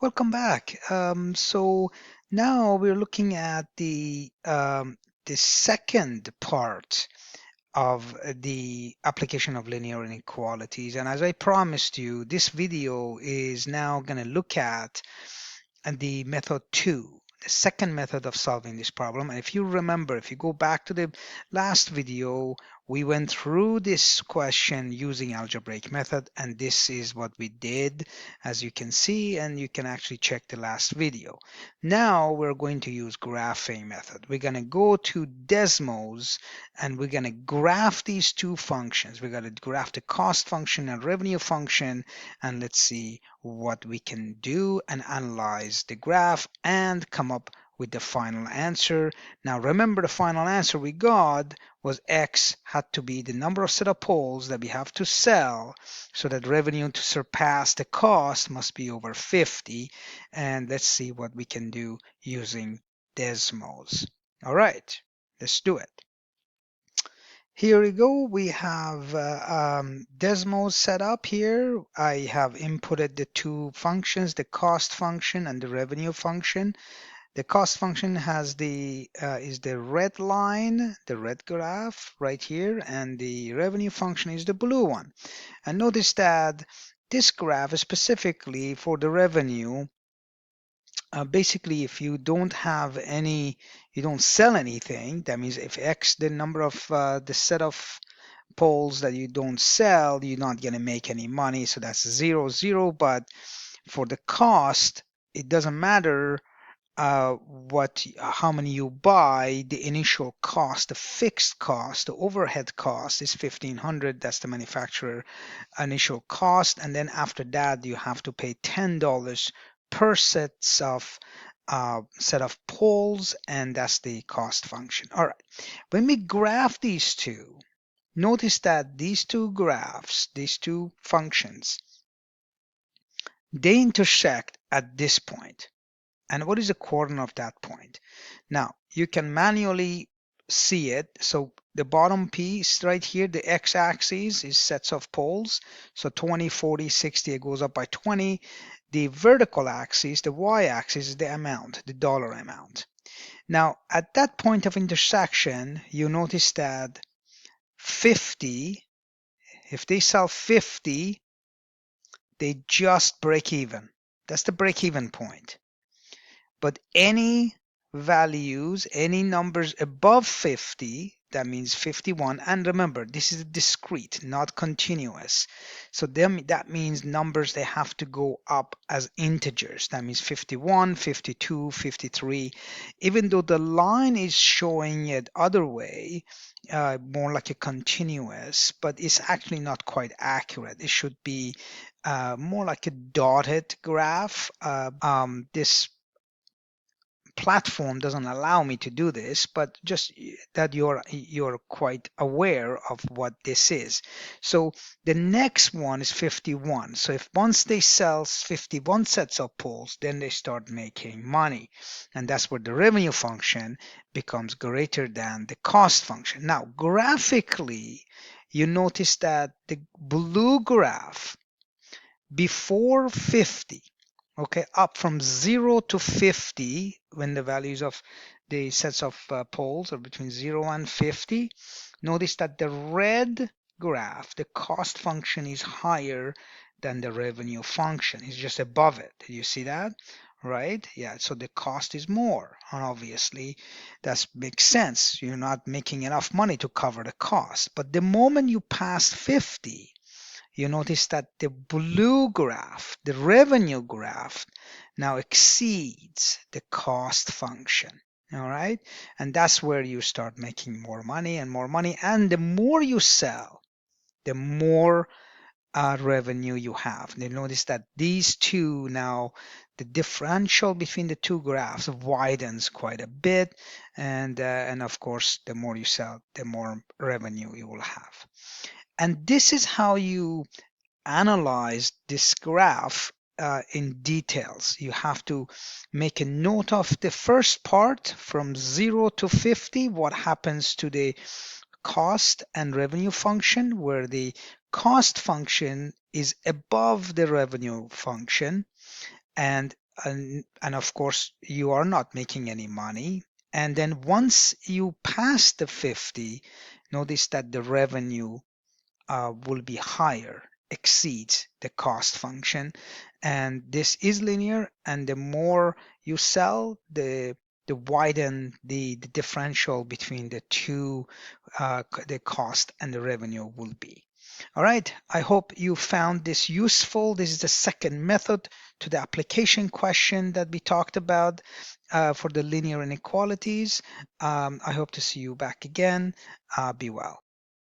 Welcome back. So now we're looking at the second part of the application of linear inequalities. And as I promised you, this video is now going to look at the method 2, the second method of solving this problem. And if you remember, if you go back to the last video, we went through this question using algebraic method, and this is what we did, as you can see, and you can actually check the last video. Now we're going to use graphing method. We're going to go to Desmos and we're going to graph these two functions. We're going to graph the cost function and revenue function, and let's see what we can do and analyze the graph and come up with the final answer. Now remember, the final answer we got was X had to be the number of set of poles that we have to sell, so that revenue to surpass the cost must be over 50. And let's see what we can do using Desmos. All right, let's do it. Here we go. We have Desmos set up here. I have inputted the two functions, the cost function and the revenue function. The cost function has is the red line, the red graph right here, and the revenue function is the blue one. And notice that this graph is specifically for the revenue. Basically, if you don't have any, you don't sell anything, that means if X, the number of the set of poles that you don't sell, you're not going to make any money. So that's 0, 0. But for the cost, it doesn't matter how many you buy. The initial cost, the fixed cost, the overhead cost is 1,500. That's the manufacturer initial cost, and then after that you have to pay $10 per set of poles, and that's the cost function. All right, when we graph these two, notice that these two graphs, these two functions, they intersect at this point. And what is the coordinate of that point? Now, you can manually see it. So the bottom piece right here, the x-axis is sets of poles. So 20, 40, 60, it goes up by 20. The vertical axis, the y-axis, is the amount, the dollar amount. Now, at that point of intersection, you notice that 50, if they sell 50, they just break even. That's the break-even point. But any values, any numbers above 50, that means 51, and remember, this is discrete, not continuous. So that means numbers, they have to go up as integers. That means 51, 52, 53. Even though the line is showing it other way, more like a continuous, but it's actually not quite accurate. It should be more like a dotted graph. This platform doesn't allow me to do this, but just that you're quite aware of what this is. So the next one is 51. So if once they sell 51 sets of poles, then they start making money, and that's where the revenue function becomes greater than the cost function. Now graphically, you notice that the blue graph before 50, okay, up from 0 to 50, when the values of the sets of poles are between 0 and 50, notice that the red graph, the cost function, is higher than the revenue function. It's just above it. Did you see that? Right? Yeah, so the cost is more, and obviously that makes sense. You're not making enough money to cover the cost. But the moment you pass 50, you notice that the blue graph, the revenue graph, now exceeds the cost function. All right, and that's where you start making more money and more money, and the more you sell, the more revenue you have. You notice that these two now, the differential between the two graphs widens quite a bit, and of course, the more you sell, the more revenue you will have. And this is how you analyze this graph in details. You have to make a note of the first part from 0 to 50, what happens to the cost and revenue function, where the cost function is above the revenue function, and and of course you are not making any money. And then once you pass the 50, notice that the revenue will be higher, exceeds the cost function. And this is linear, and the more you sell, the widen the differential between the two, the cost and the revenue will be. All right, I hope you found this useful. This is the second method to the application question that we talked about for the linear inequalities. I hope to see you back again. Be well.